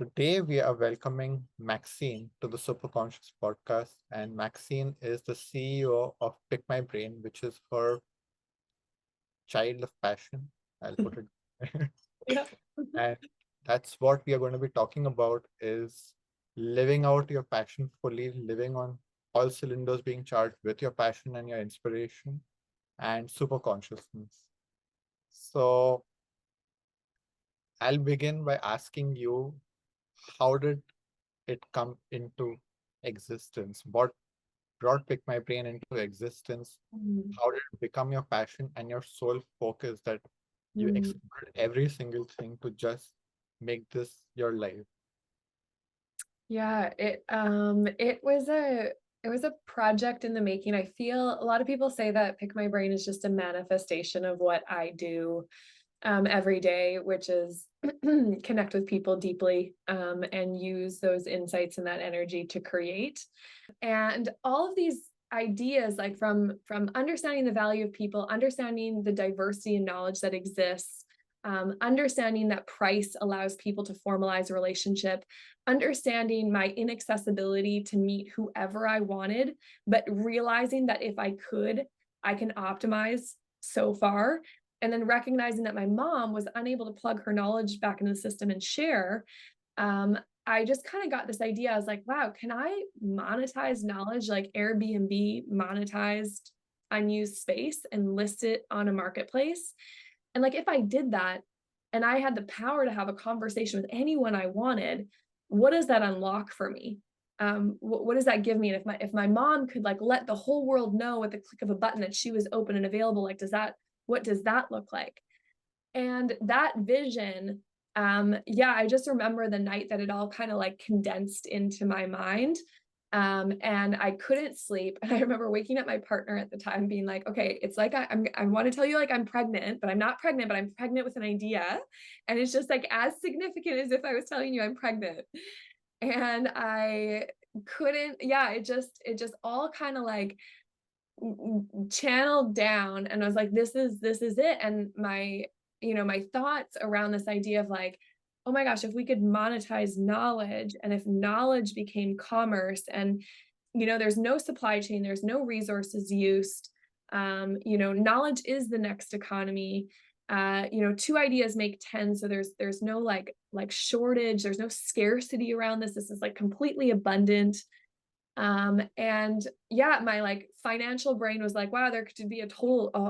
Today, we are welcoming Maxine to the Superconscious podcast. And Maxine is the CEO of PickMyBrain, which is her child of passion. I'll put it. Yeah. And that's what we are going to be talking about is living out your passion fully, living on all cylinders being charged with your passion and your inspiration and super consciousness. So I'll begin by asking you, how did it come into existence? What brought PickMyBrain into existence? Mm, How did it become your passion and your sole focus that you mm. explored every single thing to just make this your life? Yeah, it was a project in the making. I feel a lot of people say that Pick My Brain is just a manifestation of what I do every day, which is connect with people deeply and use those insights and that energy to create. And all of these ideas, like from understanding the value of people, understanding the diversity and knowledge that exists, understanding that price allows people to formalize a relationship, understanding my inaccessibility to meet whoever I wanted, but realizing that if I could, I can optimize so far. And then recognizing that my mom was unable to plug her knowledge back into the system and share. um, I just kind of got this idea. I was like, wow, can I monetize knowledge like Airbnb monetized unused space and list it on a marketplace? And like, if I did that and I had the power to have a conversation with anyone I wanted, what does that unlock for me? What does that give me? And if my mom could like let the whole world know with the click of a button that she was open and available, like, what does that look like? And that vision, yeah, I just remember the night that it all kind of like condensed into my mind. And I couldn't sleep. And I remember waking up my partner at the time being like, okay, it's like I want to tell you like I'm pregnant, but I'm not pregnant, but I'm pregnant with an idea. And it's just like as significant as if I was telling you I'm pregnant. And I couldn't, yeah, it just all kind of like channeled down, and I was like, this is it. And my thoughts around this idea of like, oh my gosh, if we could monetize knowledge, and if knowledge became commerce, and there's no supply chain, there's no resources used, knowledge is the next economy. Two ideas make 10, so there's no like shortage, there's no scarcity around this is like completely abundant. And yeah, my like financial brain was like, wow, there could be an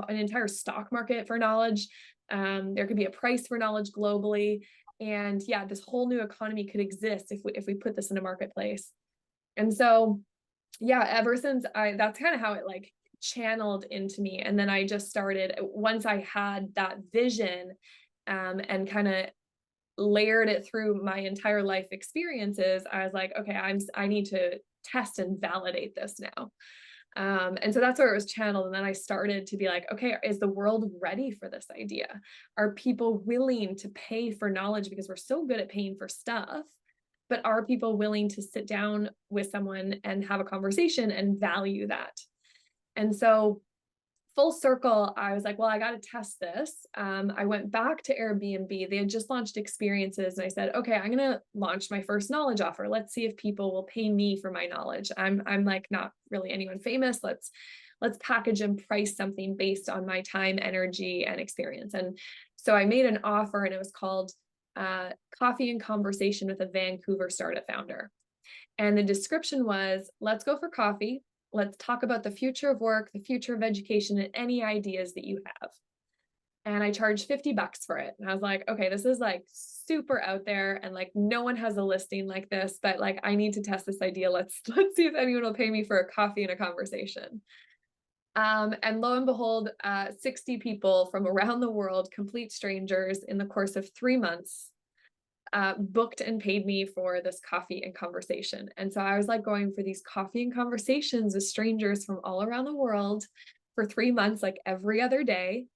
entire stock market for knowledge. There could be a price for knowledge globally. And yeah, this whole new economy could exist if we put this in a marketplace. And so, yeah, ever since that's kind of how it like channeled into me. And then I just started, once I had that vision, and kind of layered it through my entire life experiences, I was like, okay, I need to test and validate this now. And so that's where it was channeled. And then I started to be like, okay, is the world ready for this idea? Are people willing to pay for knowledge? Because we're so good at paying for stuff, but are people willing to sit down with someone and have a conversation and value that? And so full circle, I was like, well, I got to test this. I went back to Airbnb. They had just launched experiences. And I said, okay, I'm going to launch my first knowledge offer. Let's see if people will pay me for my knowledge. I'm like not really anyone famous. Let's package and price something based on my time, energy, and experience. And so I made an offer, and it was called Coffee and Conversation with a Vancouver Startup Founder. And the description was, let's go for coffee. Let's talk about the future of work, the future of education, and any ideas that you have. And I charged $50 for it. And I was like, okay, this is like super out there, and like no one has a listing like this, but like I need to test this idea. Let's see if anyone will pay me for a coffee and a conversation. And lo and behold, 60 people from around the world, complete strangers, in the course of 3 months, booked and paid me for this coffee and conversation. And so I was like going for these coffee and conversations with strangers from all around the world for 3 months, like every other day.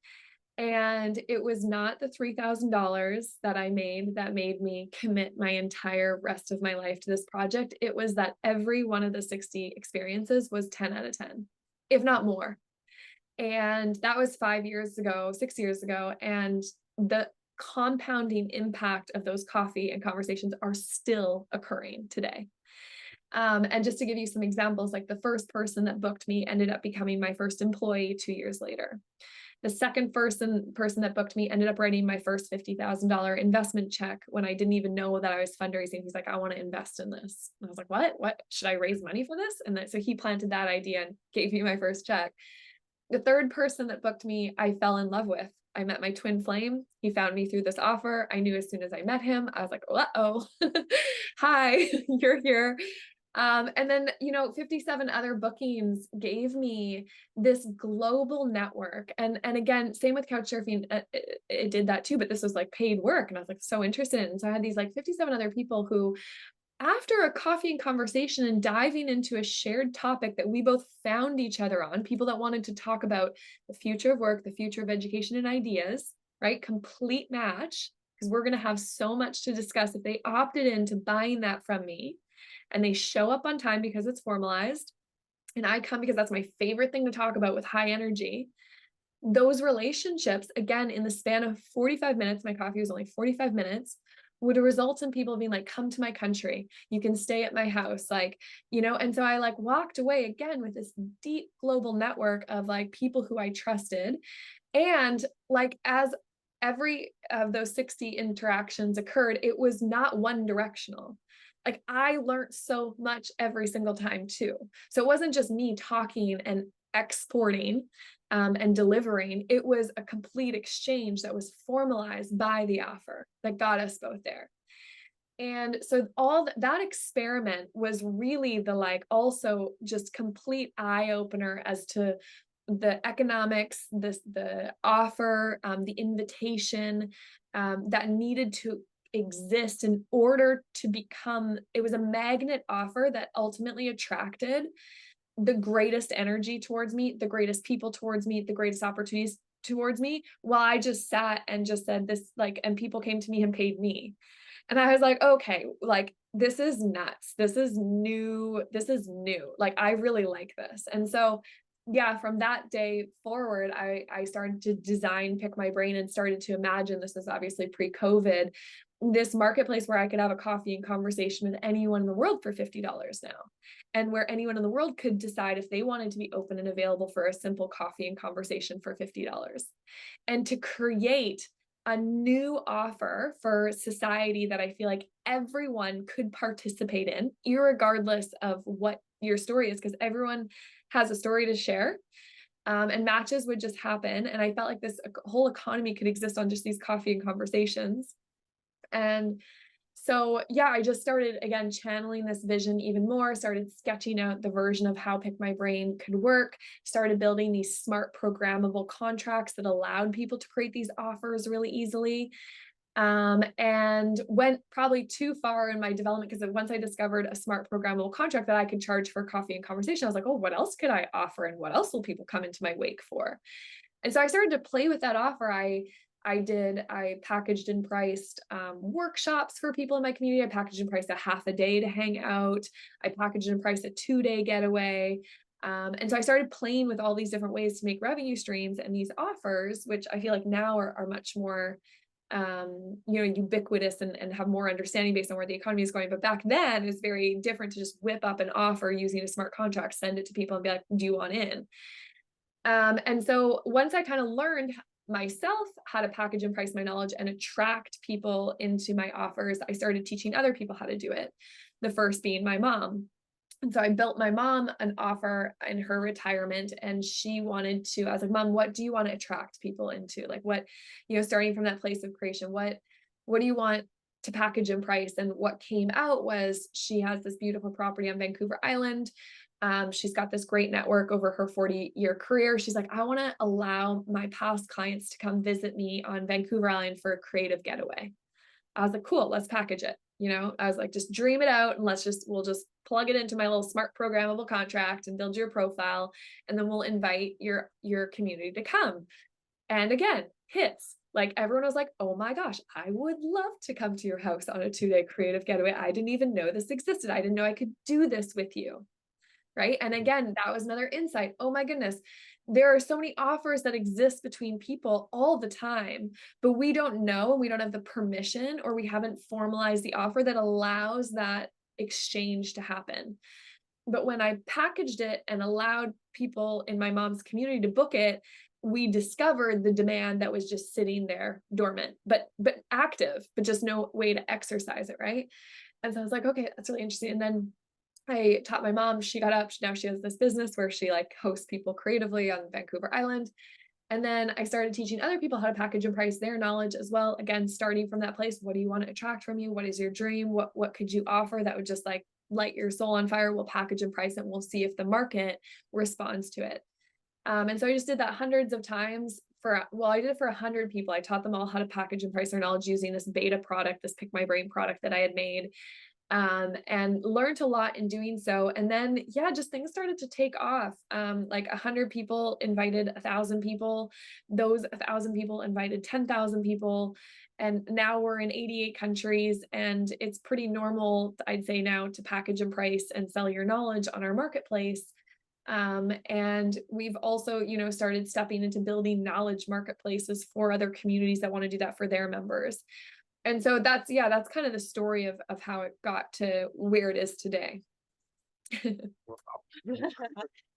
And it was not the $3,000 that I made that made me commit my entire rest of my life to this project. It was that every one of the 60 experiences was 10 out of 10, if not more. And that was 5 years ago, 6 years ago. And the compounding impact of those coffee and conversations are still occurring today. And just to give you some examples, like the first person that booked me ended up becoming my first employee 2 years later. The second person that booked me ended up writing my first $50,000 investment check when I didn't even know that I was fundraising. He's like, I want to invest in this. And I was like, what? Should I raise money for this? And so he planted that idea and gave me my first check. The third person that booked me, I fell in love with. I met my twin flame. He found me through this offer. I knew as soon as I met him, I was like, uh-oh, hi, you're here. And then, 57 other bookings gave me this global network. And again, same with Couchsurfing, it did that too, but this was like paid work. And I was like, so interested in it. And so I had these like 57 other people who, after a coffee and conversation and diving into a shared topic that we both found each other on, people that wanted to talk about the future of work, the future of education and ideas, right? Complete match, because we're going to have so much to discuss if they opted into buying that from me. And they show up on time because it's formalized. And I come because that's my favorite thing to talk about with high energy. Those relationships, again, in the span of 45 minutes, my coffee was only 45 minutes, would result in people being like, come to my country. You can stay at my house. And so I like walked away again with this deep global network of like people who I trusted. And like, as every of those 60 interactions occurred, it was not one directional. Like I learned so much every single time too. So it wasn't just me talking and exporting and delivering. It was a complete exchange that was formalized by the offer that got us both there. And so all that experiment was really the like also just complete eye opener as to the economics, the offer, the invitation that needed to exist in order to become, it was a magnet offer that ultimately attracted the greatest energy towards me, the greatest people towards me, the greatest opportunities towards me, while I just sat and just said this, like, and people came to me and paid me. And I was like, okay, like, this is nuts. This is new. Like, I really like this. And so, yeah, from that day forward, I started to design PickMyBrain and started to imagine, this is obviously pre-COVID, this marketplace where I could have a coffee and conversation with anyone in the world for $50 now. And where anyone in the world could decide if they wanted to be open and available for a simple coffee and conversation for $50. And to create a new offer for society that I feel like everyone could participate in, irregardless of what your story is, because everyone has a story to share. And matches would just happen. And I felt like this whole economy could exist on just these coffee and conversations. And so, yeah, I just started, again, channeling this vision even more, started sketching out the version of how PickMyBrain could work, started building these smart programmable contracts that allowed people to create these offers really easily. And went probably too far in my development, because once I discovered a smart programmable contract that I could charge for coffee and conversation, I was like, oh, what else could I offer? And what else will people come into my wake for? And so I started to play with that offer. I packaged and priced workshops for people in my community. I packaged and priced a half a day to hang out. I packaged and priced a 2-day getaway. And so I started playing with all these different ways to make revenue streams and these offers, which I feel like now are much more ubiquitous and have more understanding based on where the economy is going. But back then it was very different to just whip up an offer using a smart contract, send it to people and be like, do you want in? And so once I kind of learned myself how to package and price my knowledge and attract people into my offers, I started teaching other people how to do it. The first being my mom. And so I built my mom an offer in her retirement, and she wanted to, I was like, Mom, what do you want to attract people into? Like what, starting from that place of creation, what do you want to package and price? And what came out was she has this beautiful property on Vancouver Island. She's got this great network over her 40-year career. She's like, I want to allow my past clients to come visit me on Vancouver Island for a creative getaway. I was like, cool, let's package it. I was like, just dream it out and we'll just plug it into my little smart programmable contract and build your profile. And then we'll invite your community to come. And again, hits. Like everyone was like, oh my gosh, I would love to come to your house on a 2-day creative getaway. I didn't even know this existed. I didn't know I could do this with you. Right. And again, that was another insight. Oh my goodness, there are so many offers that exist between people all the time, but we don't know, we don't have the permission, or we haven't formalized the offer that allows that exchange to happen. But when I packaged it and allowed people in my mom's community to book it, we discovered the demand that was just sitting there dormant, but active, but just no way to exercise it, right? And so I was like, okay, that's really interesting. And then I taught my mom, she got up, now she has this business where she like hosts people creatively on Vancouver Island. And then I started teaching other people how to package and price their knowledge as well. Again, starting from that place, what do you want to attract from you? What is your dream? What could you offer that would just like light your soul on fire? We'll package and price it. And we'll see if the market responds to it. And so I just did that hundreds of times I did it for 100 people. I taught them all how to package and price their knowledge using this beta product, this PickMyBrain product that I had made, and learned a lot in doing so. And then, yeah, just things started to take off. Like 100 people invited 1,000 people. Those 1,000 people invited 10,000 people. And now we're in 88 countries, and it's pretty normal, I'd say now, to package and price and sell your knowledge on our marketplace. And we've also, started stepping into building knowledge marketplaces for other communities that want to do that for their members. And so that's kind of the story of how it got to where it is today.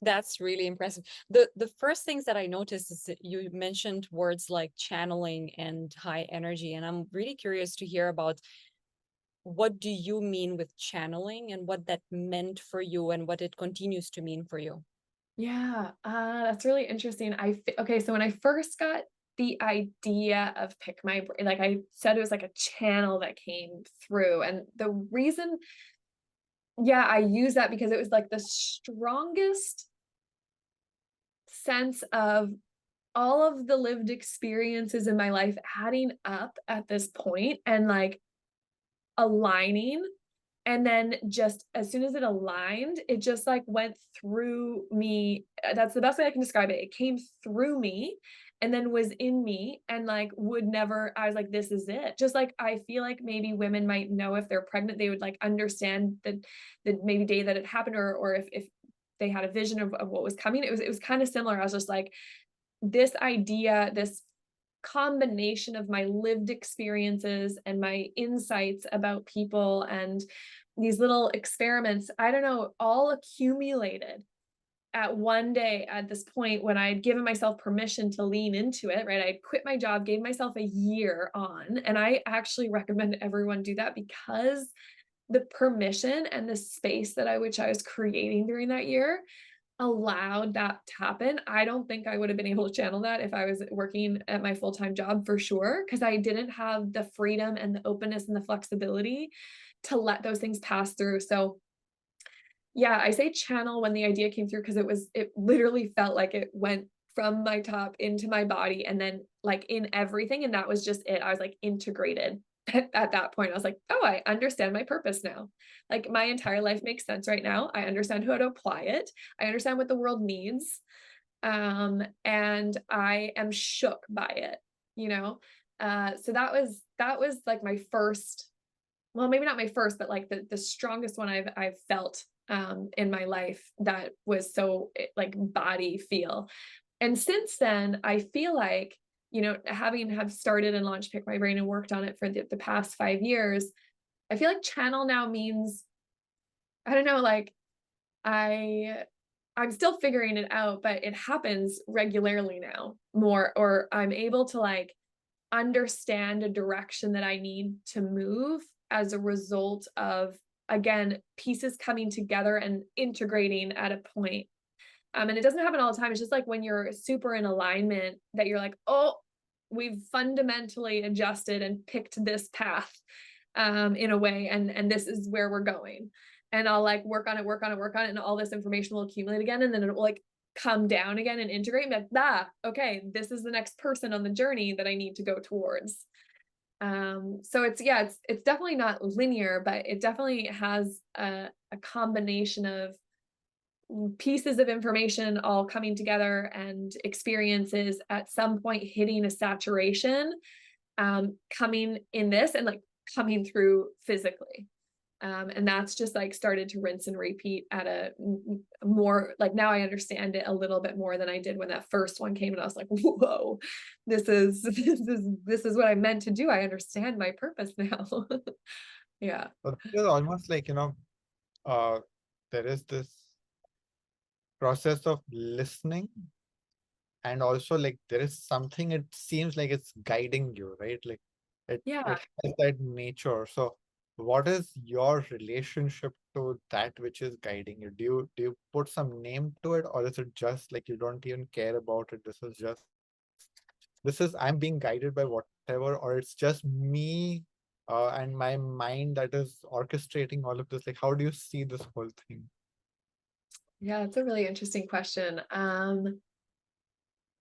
That's really impressive. The first things that I noticed is that you mentioned words like channeling and high energy, and I'm really curious to hear about what do you mean with channeling and what that meant for you and what it continues to mean for you. Yeah, that's really interesting. Okay, so when I first got the idea of PickMyBrain, like I said, it was like a channel that came through. And the reason, yeah, I use that because it was like the strongest sense of all of the lived experiences in my life adding up at this point and like aligning. And then just as soon as it aligned, it just like went through me. That's the best way I can describe it. It came through me and then was in me and like would never, I was like, this is it. Just like, I feel like maybe women might know if they're pregnant, they would like understand the maybe day that it happened, or if they had a vision of what was coming. It was kind of similar. I was just like, this idea, this combination of my lived experiences and my insights about people and these little experiments, I don't know, all accumulated at one day at this point when I had given myself permission to lean into it, right? I quit my job, gave myself a year on, and I actually recommend everyone do that because the permission and the space which I was creating during that year allowed that to happen. I don't think I would have been able to channel that if I was working at my full-time job, for sure, because I didn't have the freedom and the openness and the flexibility to let those things pass through. So yeah, I say channel when the idea came through because it literally felt like it went from my top into my body and then like in everything. And that was just it. I was like integrated at that point. I was like, oh, I understand my purpose now. Like my entire life makes sense right now. I understand how to apply it. I understand what the world needs. And I am shook by it, you know? So that was like my first, well, maybe not my first, but like the strongest one I've felt in my life that was so like body feel. And since then, I feel like, having have started and launched PickMyBrain and worked on it for the past 5 years, I feel like channel now means, I don't know, like I'm still figuring it out, but it happens regularly now more, or I'm able to like understand a direction that I need to move as a result of, again, pieces coming together and integrating at a point. And it doesn't happen all the time. It's just like when you're super in alignment that you're like, oh, we've fundamentally adjusted and picked this path in a way, and this is where we're going. And I'll like work on it, and all this information will accumulate again, and then it will like come down again and integrate and be like, okay, this is the next person on the journey that I need to go towards. So it's definitely not linear, but it definitely has a combination of pieces of information all coming together and experiences at some point hitting a saturation, coming in this and like coming through physically. And that's just like started to rinse and repeat at a more, like, now I understand it a little bit more than I did when that first one came, and I was like, whoa, this is what I meant to do. I understand my purpose now. Yeah. But it's almost like, there is this process of listening, and also like there is something, it seems like it's guiding you, right? Like Yeah. it has that nature. So what is your relationship to that which is guiding you? Do you put some name to it, or is it just like you don't even care about it? I'm being guided by whatever, or it's just me and my mind that is orchestrating all of this? Like, how do you see this whole thing? Yeah, it's a really interesting question.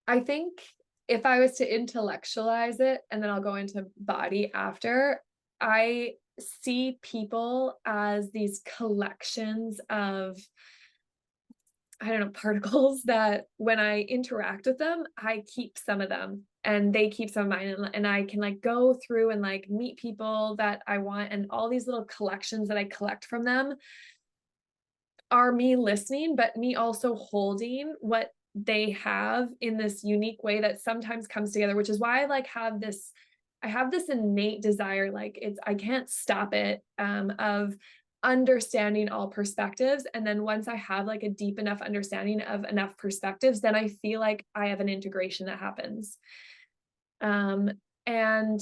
I think if I was to intellectualize it, and then I'll go into body after, I see people as these collections of, I don't know, particles that when I interact with them, I keep some of them and they keep some of mine. And I can like go through and like meet people that I want, and all these little collections that I collect from them are me listening, but me also holding what they have in this unique way that sometimes comes together, which is why I like I have this innate desire, like I can't stop it, of understanding all perspectives. And then once I have like a deep enough understanding of enough perspectives, then I feel like I have an integration that happens. And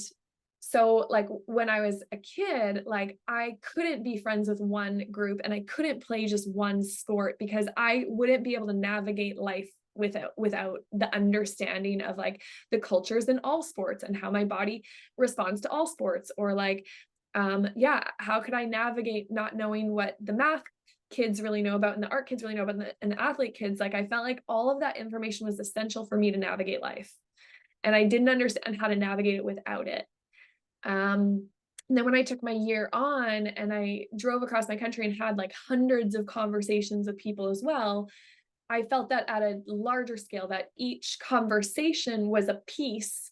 so like when I was a kid, like I couldn't be friends with one group and I couldn't play just one sport because I wouldn't be able to navigate life without the understanding of like the cultures in all sports and how my body responds to all sports. Or like, how could I navigate not knowing what the math kids really know about and the art kids really know about and the athlete kids? Like I felt like all of that information was essential for me to navigate life. And I didn't understand how to navigate it without it. And then when I took my year on and I drove across my country and had like hundreds of conversations with people as well, I felt that at a larger scale, that each conversation was a piece,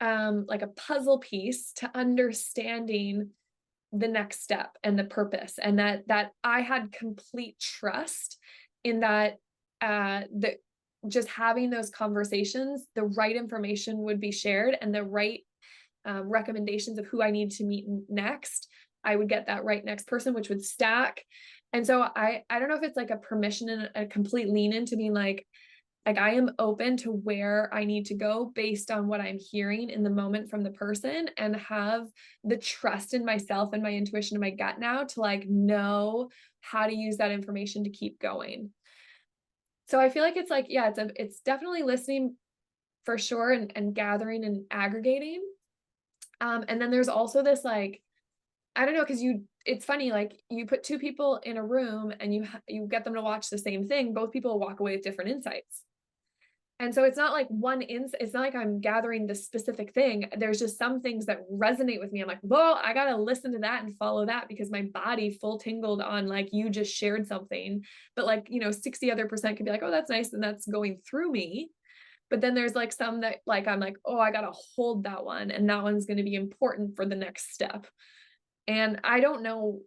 like a puzzle piece to understanding the next step and the purpose. And that I had complete trust in that, that just having those conversations, the right information would be shared, and the right recommendations of who I need to meet next, I would get that right next person, which would stack. And so I don't know if it's like a permission and a complete lean into being like I am open to where I need to go based on what I'm hearing in the moment from the person, and have the trust in myself and my intuition and my gut now to like know how to use that information to keep going. So I feel like it's like, yeah, it's definitely listening for sure, and gathering and aggregating. And then there's also this like, I don't know, because it's funny, like you put two people in a room and you get them to watch the same thing, both people walk away with different insights. And so it's not like it's not like I'm gathering this specific thing. There's just some things that resonate with me. I'm like, well, I got to listen to that and follow that because my body full tingled on like you just shared something. But like, 60 other percent could be like, oh, that's nice. And that's going through me. But then there's like some that like, I'm like, oh, I got to hold that one. And that one's going to be important for the next step. And I don't know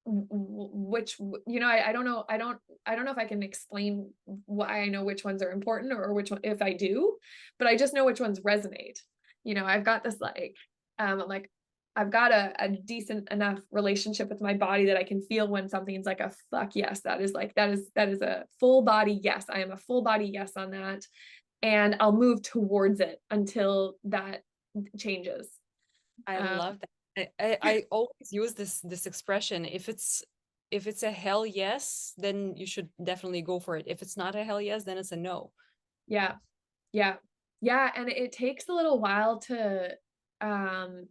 which, I don't know. I don't know if I can explain why I know which ones are important, or which one, if I do, but I just know which ones resonate. I've got this like, I'm like, I've got a decent enough relationship with my body that I can feel when something's like a fuck yes, that is a full body yes. I am a full body yes on that. And I'll move towards it until that changes. I love that. I always use this expression. If it's a hell yes, then you should definitely go for it. If it's not a hell yes, then it's a no. Yeah. Yeah. Yeah. And it takes a little while to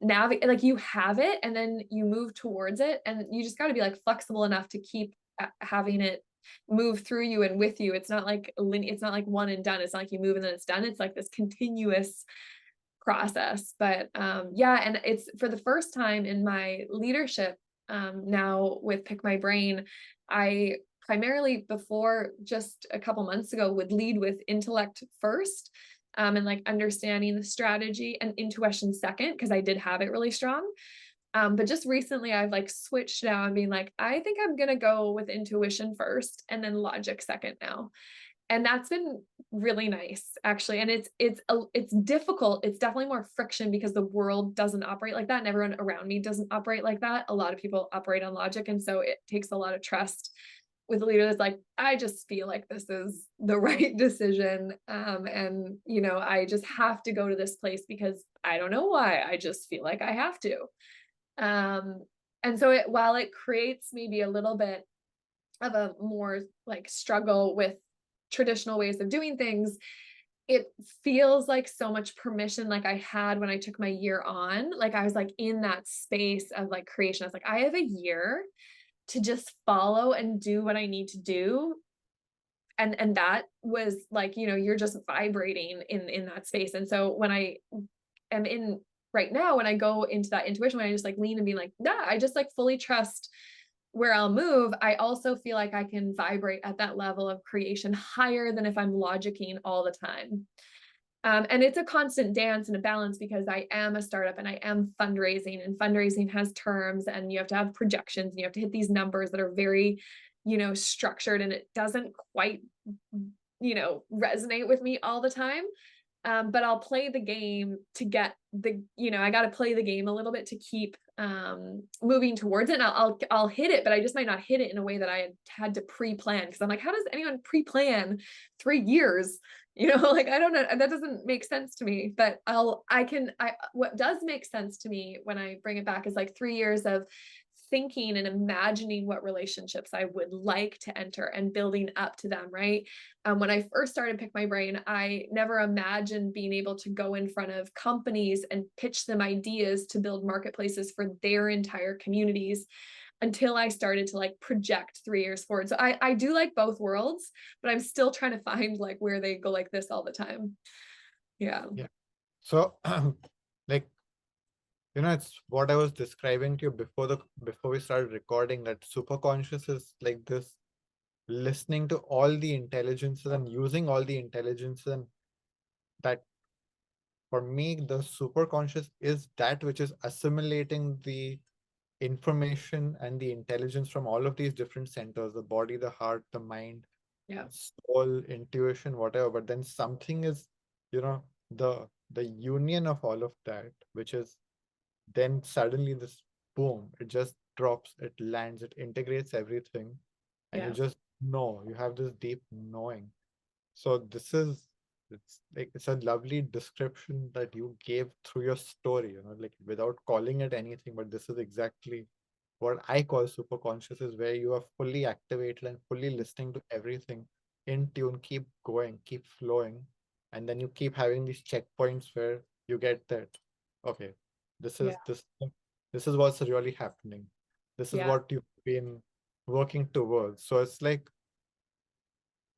navigate, like you have it and then you move towards it, and you just got to be like flexible enough to keep having it move through you and with you. It's not like one and done. It's not like you move and then it's done. It's like this continuous process. But yeah, and it's for the first time in my leadership now with PickMyBrain, I primarily before just a couple months ago would lead with intellect first, and like understanding the strategy, and intuition second, because I did have it really strong. But just recently I've like switched now and being like, I think I'm going to go with intuition first and then logic second now. And that's been really nice, actually. And it's difficult. It's definitely more friction because the world doesn't operate like that, and everyone around me doesn't operate like that. A lot of people operate on logic, and so it takes a lot of trust with a leader that's like, I just feel like this is the right decision, and I just have to go to this place because I don't know why. I just feel like I have to. And so while it creates maybe a little bit of a more like struggle with traditional ways of doing things, it feels like so much permission like I had when I took my year on. Like I was like in that space of like creation. I was like, I have a year to just follow and do what I need to do. And that was like, you're just vibrating in that space. And so when I am in right now, when I go into that intuition, when I just like lean and be like, nah, I just like fully trust where I'll move, I also feel like I can vibrate at that level of creation higher than if I'm logicking all the time. And it's a constant dance and a balance because I am a startup and I am fundraising, and fundraising has terms, and you have to have projections and you have to hit these numbers that are very, structured, and it doesn't quite, resonate with me all the time. But I'll play the game to get I got to play the game a little bit to keep moving towards it. And I'll hit it, but I just might not hit it in a way that I had to pre-plan, because I'm like, how does anyone pre-plan 3 years? Like, I don't know. That doesn't make sense to me, but what does make sense to me when I bring it back is like 3 years of thinking and imagining what relationships I would like to enter and building up to them, right? When I first started PickMyBrain, I never imagined being able to go in front of companies and pitch them ideas to build marketplaces for their entire communities until I started to like project 3 years forward. So I do like both worlds, but I'm still trying to find like where they go like this all the time. Yeah. Yeah. So like, it's what I was describing to you before we started recording, that superconscious is like this listening to all the intelligences and using all the intelligences, and that for me the superconscious is that which is assimilating the information and the intelligence from all of these different centers, the body, the heart, the mind, Yeah. soul, intuition, whatever. But then something is, the union of all of that, which is then suddenly this boom, it just drops, it lands, it integrates everything, and you Yeah. just know, you have this deep knowing. So it's a lovely description that you gave through your story, like without calling it anything, but this is exactly what I call superconscious, is where you are fully activated and fully listening to everything, in tune, keep going, keep flowing, and then you keep having these checkpoints where you get that, okay, this Yeah. is this this is what's really happening. This is Yeah. what you've been working towards. So it's like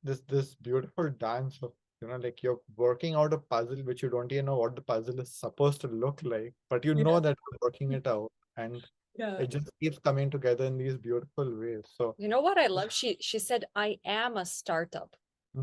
this beautiful dance of, like you're working out a puzzle which you don't even know what the puzzle is supposed to look like, but you know Yeah. that you're working it out, and Yeah. it just keeps coming together in these beautiful ways. So You know what I love? She said, I am a startup.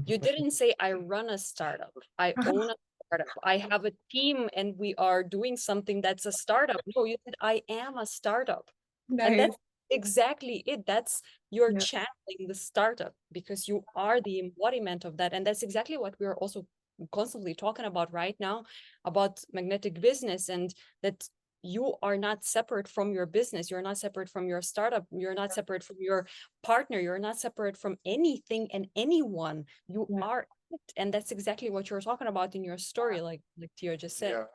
You didn't say I run a startup. I own a startup. I have a team and we are doing something that's a startup. No, you said I am a startup. And Nice. that's exactly it. That's you're Yeah. channeling the startup because you are the embodiment of that. And that's exactly what we're also constantly talking about right now, about magnetic business, and that you are not separate from your business. You're not separate from your startup. You're not separate from your partner. You're not separate from anything and anyone. You Yeah. are it. And that's exactly what you're talking about in your story, like Tia just said. yeah,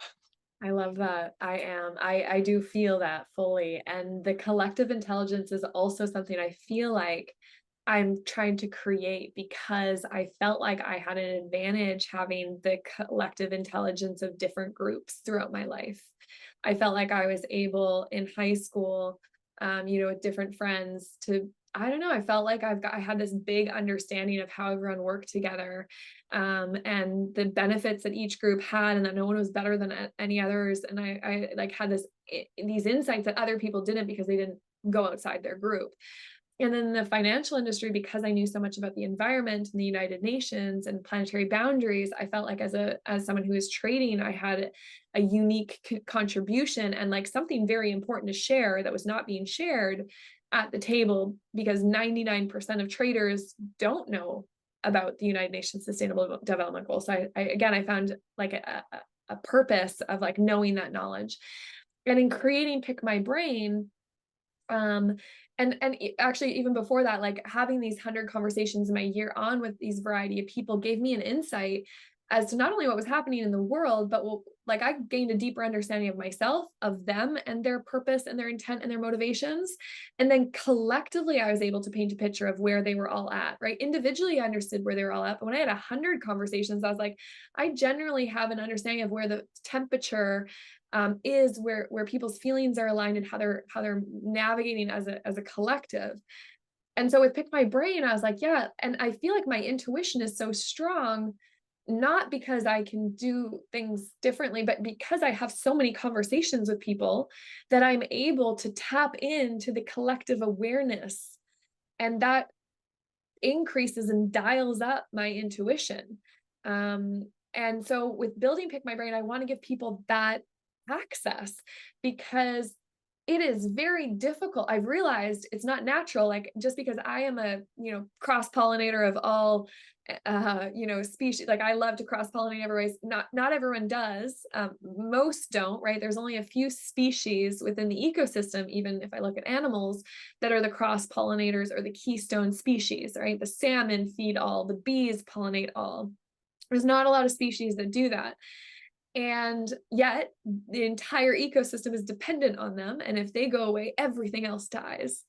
I love that. I do feel that fully. And the collective intelligence is also something I feel like I'm trying to create, because I felt like I had an advantage having the collective intelligence of different groups throughout my life. I felt like I was able in high school, with different friends to, I don't know, I felt like I had this big understanding of how everyone worked together, and the benefits that each group had, and that no one was better than any others. And I like had these insights that other people didn't because they didn't go outside their group. And then in the financial industry, because I knew so much about the environment and the United Nations and planetary boundaries, I felt like as someone who was trading, I had a unique contribution and like something very important to share that was not being shared at the table, because 99% of traders don't know about the United Nations Sustainable Development Goals. So I found like a purpose of like knowing that knowledge. And in creating Pick My Brain, and actually even before that, like having these 100 conversations in my year on with these variety of people gave me an insight as to not only what was happening in the world, but like I gained a deeper understanding of myself, of them and their purpose and their intent and their motivations. And then collectively, I was able to paint a picture of where they were all at, right? Individually, I understood where they were all at. But when I had 100 conversations, I was like, I generally have an understanding of where the temperature is, where people's feelings are aligned and how they're navigating as a collective. And so with Pick My Brain, I was like, yeah, and I feel like my intuition is so strong, not because I can do things differently, but because I have so many conversations with people that I'm able to tap into the collective awareness, and that increases and dials up my intuition. And so with building Pick My Brain, I want to give people that access, because it is very difficult. I've realized it's not natural. Like just because I am a, cross-pollinator of all, species, like I love to cross-pollinate every ways. Not everyone does. Most don't, right? There's only a few species within the ecosystem, even if I look at animals, that are the cross-pollinators or the keystone species, right? The salmon feed all, the bees pollinate all. There's not a lot of species that do that. And yet the entire ecosystem is dependent on them. And if they go away, everything else dies.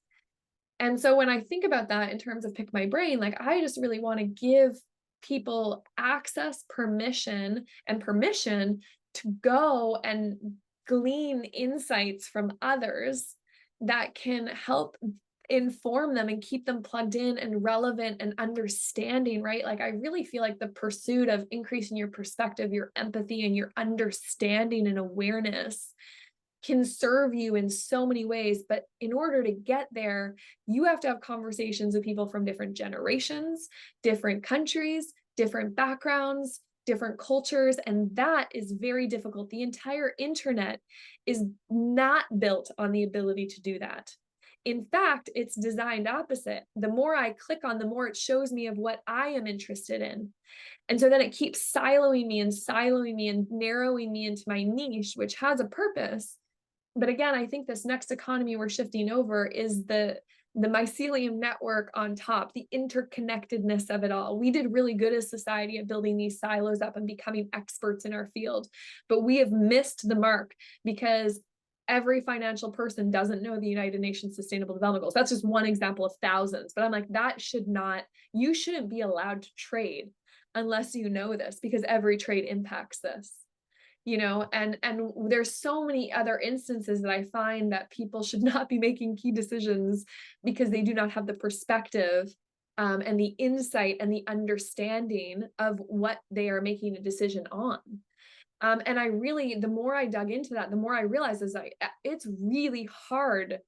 And so when I think about that in terms of Pick My Brain, like I just really want to give people access, permission to go and glean insights from others that can help inform them and keep them plugged in and relevant and understanding, right? Like I really feel like the pursuit of increasing your perspective, your empathy, and your understanding and awareness can serve you in so many ways. But in order to get there, you have to have conversations with people from different generations, different countries, different backgrounds, different cultures, and that is very difficult. The entire internet is not built on the ability to do that. In fact, it's designed opposite. The more I click on, the more it shows me of what I am interested in. And so then it keeps siloing me and narrowing me into my niche, which has a purpose. But again, I think this next economy we're shifting over is the mycelium network on top, the interconnectedness of it all. We did really good as society at building these silos up and becoming experts in our field, but we have missed the mark because every financial person doesn't know the United Nations Sustainable Development Goals. That's just one example of thousands, but I'm like, you shouldn't be allowed to trade unless you know this, because every trade impacts this. And there's so many other instances that I find that people should not be making key decisions because they do not have the perspective and the insight and the understanding of what they are making a decision on. And the more I dug into that, the more I realized is like, it's really hard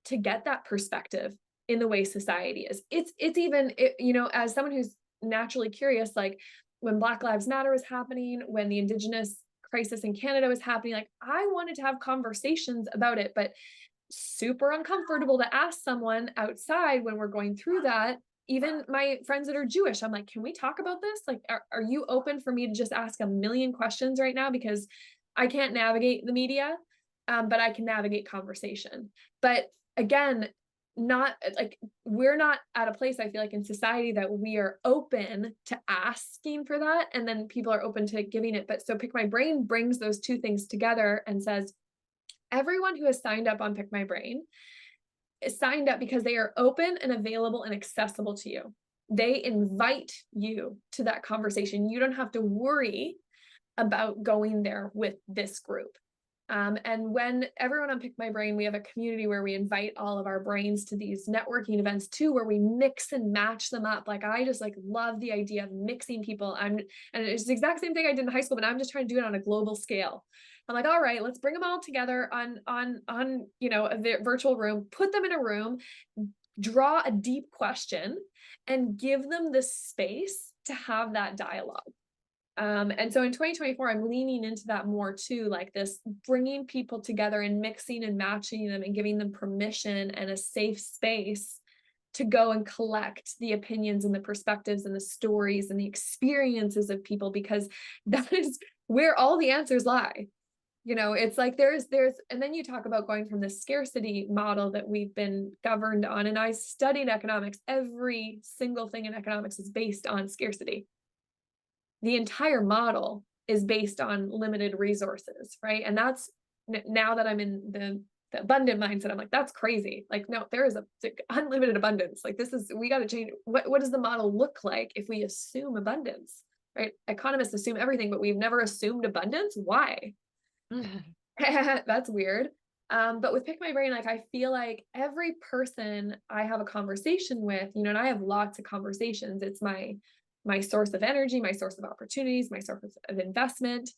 to get that perspective in the way society is. It's even, as someone who's naturally curious, like when Black Lives Matter was happening, when the Indigenous crisis in Canada was happening, like I wanted to have conversations about it, but super uncomfortable to ask someone outside when we're going through that. Even my friends that are Jewish, I'm like, can we talk about this? Like, are you open for me to just ask a million questions right now? Because I can't navigate the media, but I can navigate conversation. But again, we're not at a place, I feel like, in society that we are open to asking for that. And then people are open to giving it. But so Pick My Brain brings those two things together and says, everyone who has signed up on Pick My Brain is signed up because they are open and available and accessible to you. They invite you to that conversation. You don't have to worry about going there with this group. And when everyone on PickMyBrain, we have a community where we invite all of our brains to these networking events too, where we mix and match them up. Like I just like love the idea of mixing people. And it's the exact same thing I did in high school, but I'm just trying to do it on a global scale. I'm like, all right, let's bring them all together on a virtual room, put them in a room, draw a deep question, and give them the space to have that dialogue. And so in 2024, I'm leaning into that more too, like this bringing people together and mixing and matching them and giving them permission and a safe space to go and collect the opinions and the perspectives and the stories and the experiences of people, because that is where all the answers lie. It's like there's, and then you talk about going from the scarcity model that we've been governed on. And I studied economics. Every single thing in economics is based on scarcity. The entire model is based on limited resources, right? And that's, now that I'm in the abundant mindset, I'm like, that's crazy. Like, no, there is unlimited abundance. Like we got to change. What does the model look like if we assume abundance, right? Economists assume everything, but we've never assumed abundance. Why? That's weird. But with PickMyBrain, like I feel like every person I have a conversation with, and I have lots of conversations. It's my source of energy, my source of opportunities, my source of investment.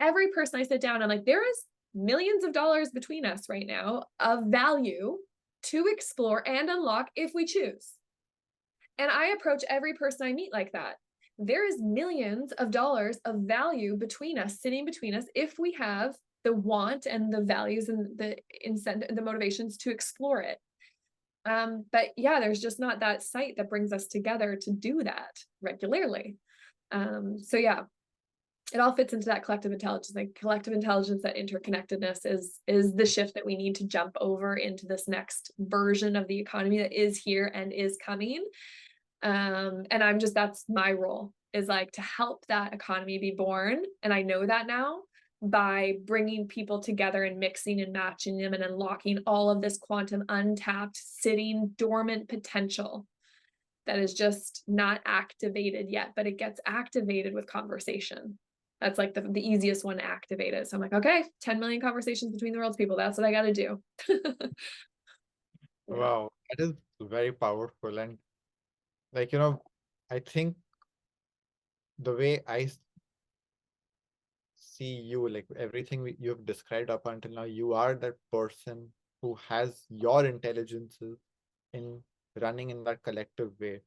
Every person I sit down, I'm like, there is millions of dollars between us right now of value to explore and unlock if we choose. And I approach every person I meet like that. There is millions of dollars of value between us, sitting between us, if we have the want and the values and the incentive, the motivations to explore it. But yeah, there's just not that site that brings us together to do that regularly. So yeah, it all fits into that collective intelligence. Like collective intelligence, that interconnectedness is the shift that we need to jump over into this next version of the economy that is here and is coming. And that's my role, is like to help that economy be born. And I know that now, by bringing people together and mixing and matching them and unlocking all of this quantum untapped, sitting dormant potential that is just not activated yet, but it gets activated with conversation. That's like the easiest one to activate it. So I'm like, okay, 10 million conversations between the world's people. That's what I got to do. Wow, that is very powerful. And like, I think the way I see you, like everything you've described up until now, you are that person who has your intelligences in running in that collective way.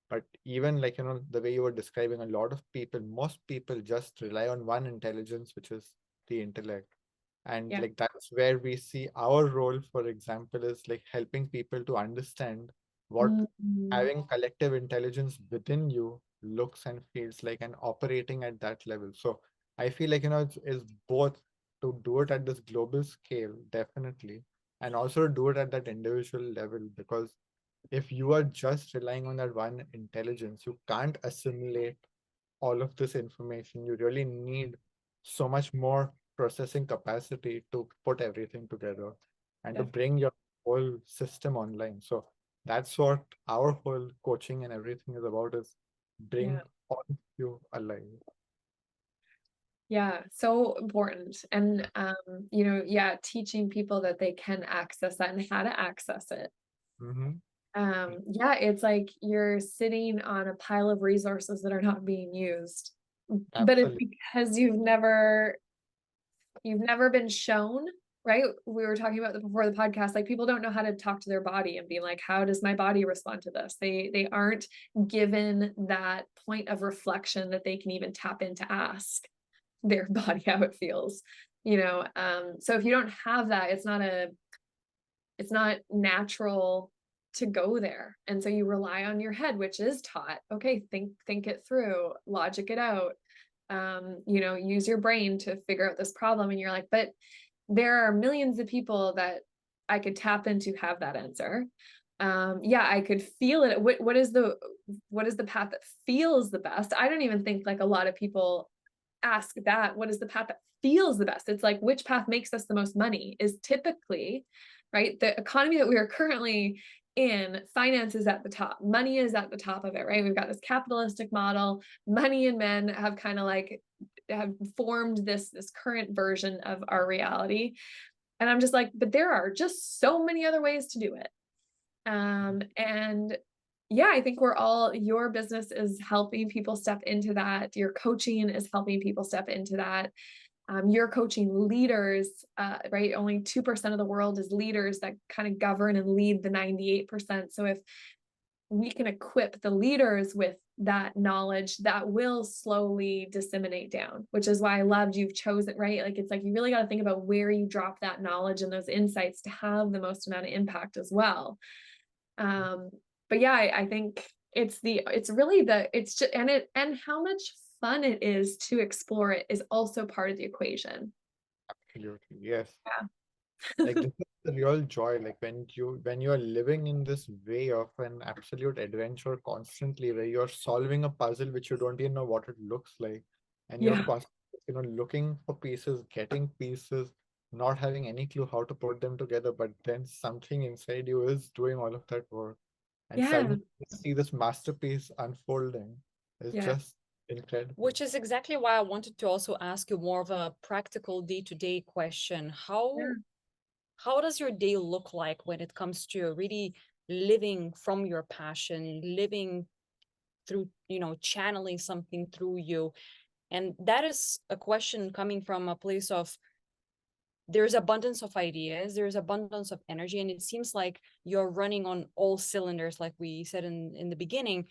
But even like, the way you were describing, a lot of people, most people just rely on one intelligence, which is the intellect. And Yeah. like that's where we see our role, for example, is like helping people to understand what having collective intelligence within you looks and feels like, and operating at that level. So I feel like, it's both to do it at this global scale, definitely, and also do it at that individual level, because if you are just relying on that one intelligence, you can't assimilate all of this information. You really need so much more processing capacity to put everything together and to bring your whole system online. So that's what our whole coaching and everything is about, is bring all of you alive. Yeah, so important. And teaching people that they can access that and how to access it. It's like you're sitting on a pile of resources that are not being used. But it's because you've never been shown, right? We were talking about before the podcast, like people don't know how to talk to their body and be like, how does my body respond to this? They aren't given that point of reflection that they can even tap in to ask their body how it feels. So if you don't have that, it's not natural to go there. And so you rely on your head, which is taught. Okay, think it through, logic it out. Use your brain to figure out this problem. And you're like, but there are millions of people that I could tap into have that answer. I could feel it. What is the path that feels the best? I don't even think like a lot of people ask that. What is the path that feels the best? It's like, which path makes us the most money is typically, right? The economy that we are currently in, finance is at the top, money is at the top of it, right? We've got this capitalistic model. Money and men have kind of like have formed this current version of our reality. And I'm just like, but there are just so many other ways to do it. And yeah, I think your business is helping people step into that. Your coaching is helping people step into that. You're coaching leaders, right? Only 2% of the world is leaders that kind of govern and lead the 98%. So if we can equip the leaders with that knowledge, that will slowly disseminate down, which is why I loved you've chosen, right? Like, it's like, you really got to think about where you drop that knowledge and those insights to have the most amount of impact as well. But yeah, I think it's just, and how much fun it is to explore it is also part of the equation. Absolutely. Yes. Yeah. Like this is the real joy. Like when you are living in this way of an absolute adventure constantly, where you're solving a puzzle which you don't even know what it looks like, and you're Yeah. constantly, looking for pieces, getting pieces, not having any clue how to put them together, but then something inside you is doing all of that work, and Yeah. suddenly you see this masterpiece unfolding. It's Yeah. just incredible. Which is exactly why I wanted to also ask you more of a practical day-to-day question. Yeah. How does your day look like when it comes to really living from your passion, living through, channeling something through you? And that is a question coming from a place of there's abundance of ideas, there's abundance of energy, and it seems like you're running on all cylinders, like we said in the beginning,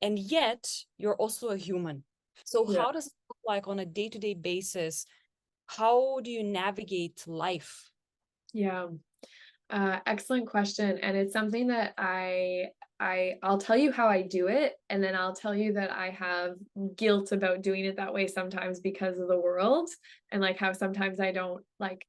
and yet you're also a human. So Yeah. how does it look like on a day-to-day basis? How do you navigate life? Yeah. Excellent question. And it's something that I'll tell you how I do it. And then I'll tell you that I have guilt about doing it that way sometimes because of the world, and like how sometimes I don't like,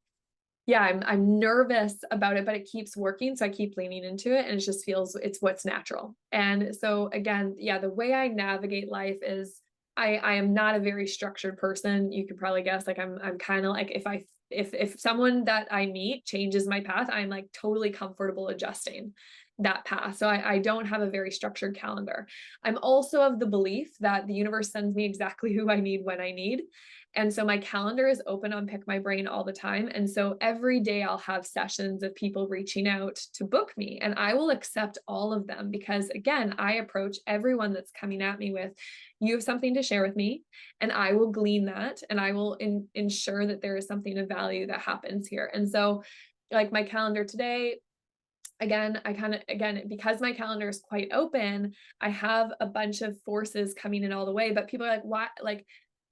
yeah, I'm nervous about it, but it keeps working. So I keep leaning into it, and it just feels it's what's natural. And so again, yeah, the way I navigate life is I am not a very structured person. You could probably guess, like I'm kind of like, if someone that I meet changes my path, I'm like totally comfortable adjusting that path. So I don't have a very structured calendar. I'm also of the belief that the universe sends me exactly who I need when I need. And so my calendar is open on PickMyBrain all the time. And so every day I'll have sessions of people reaching out to book me, and I will accept all of them because, again, I approach everyone that's coming at me with, you have something to share with me, and I will glean that, and I will ensure that there is something of value that happens here. And so, like my calendar today, again, because my calendar is quite open, I have a bunch of forces coming in all the way, but people are like, why? Like,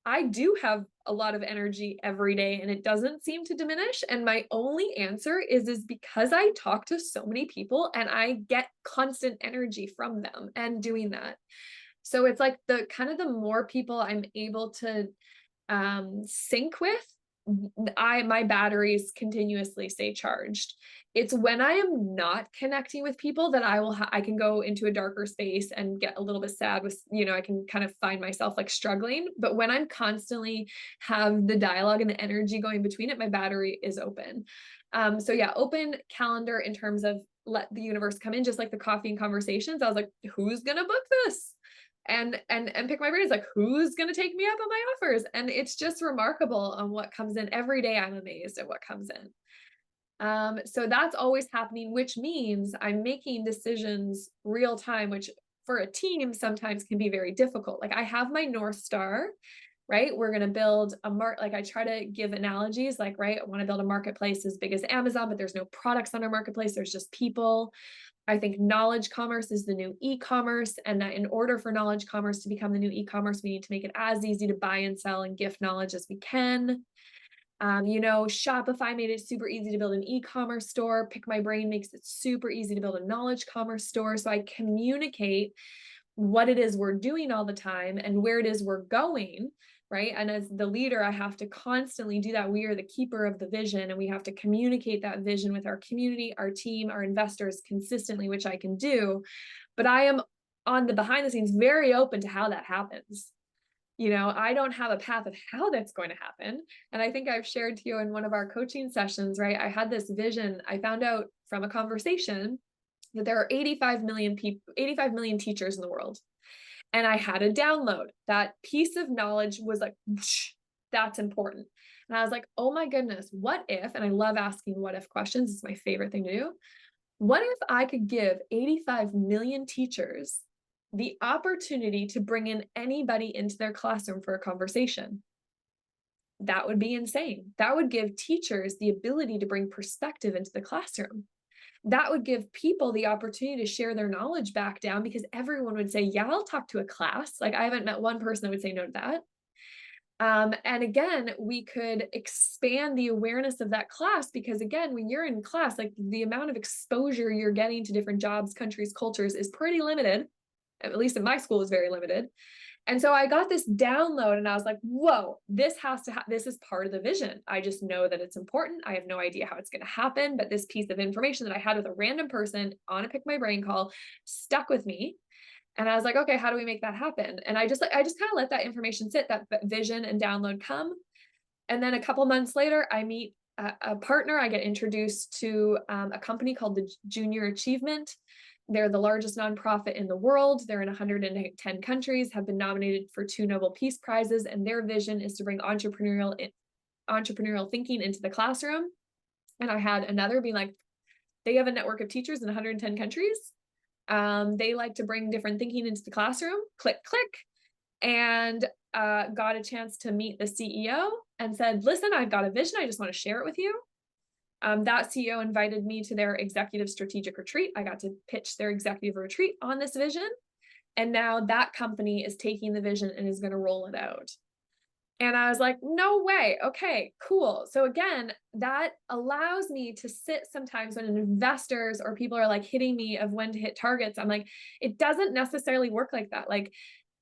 I do have a lot of energy every day, and it doesn't seem to diminish. And my only answer is because I talk to so many people and I get constant energy from them and doing that. So it's like the more people I'm able to sync with, my batteries continuously stay charged. It's when I am not connecting with people that I can go into a darker space and get a little bit sad with, I can kind of find myself like struggling. But when I'm constantly have the dialogue and the energy going between it, my battery is open. So yeah, open calendar in terms of let the universe come in, just like the coffee and conversations. I was like, who's gonna book this? And PickMyBrain is like, who's going to take me up on my offers? And it's just remarkable on what comes in every day. I'm amazed at what comes in. So that's always happening, which means I'm making decisions real time, which for a team sometimes can be very difficult. Like I have my North Star, right? We're going to build like I try to give analogies, like, right, I want to build a marketplace as big as Amazon, but there's no products on our marketplace. There's just people. I think knowledge commerce is the new e-commerce, and that in order for knowledge commerce to become the new e-commerce, we need to make it as easy to buy and sell and gift knowledge as we can. Shopify made it super easy to build an e-commerce store. PickMyBrain makes it super easy to build a knowledge commerce store. So I communicate what it is we're doing all the time and where it is we're going, right? And as the leader, I have to constantly do that. We are the keeper of the vision, and we have to communicate that vision with our community, our team, our investors consistently, which I can do. But I am on the behind the scenes very open to how that happens. I don't have a path of how that's going to happen. And I think I've shared to you in one of our coaching sessions, right? I had this vision. I found out from a conversation that there are 85 million people, 85 million teachers in the world. And I had a download. That piece of knowledge was like, whoosh, That's important. And I was like, oh my goodness, what if, and I love asking what if questions, it's my favorite thing to do. What if I could give 85 million teachers the opportunity to bring in anybody into their classroom for a conversation? That would be insane. That would give teachers the ability to bring perspective into the classroom. That would give people the opportunity to share their knowledge back down, because everyone would say, yeah, I'll talk to a class. Like, I haven't met one person that would say no to that. And again, we could expand the awareness of that class, because again, when you're in class, like, the amount of exposure you're getting to different jobs, countries, cultures is pretty limited. At least in my school is very limited. And so I got this download and I was like, whoa, this has to this is part of the vision. I just know that it's important. I have no idea how it's going to happen, but this piece of information that I had with a random person on a PickMyBrain call stuck with me. And I was like, okay, how do we make that happen? And I just kind of let that information sit, that vision and download come. And then a couple months later, I meet a partner. I get introduced to a company called the Junior Achievement. They're the largest nonprofit in the world. They're in 110 countries, have been nominated for 2 Nobel Peace Prizes, and their vision is to bring entrepreneurial thinking into the classroom. And I had another being like, they have a network of teachers in 110 countries. They like to bring different thinking into the classroom. Click, click. And got a chance to meet the CEO and said, listen, I've got a vision. I just want to share it with you. That CEO invited me to their executive strategic retreat. I got to pitch their executive retreat on this vision. And now that company is taking the vision and is going to roll it out. And I was like, no way. Okay, cool. So again, that allows me to sit sometimes when investors or people are like hitting me of when to hit targets. I'm like, it doesn't necessarily work like that. Like,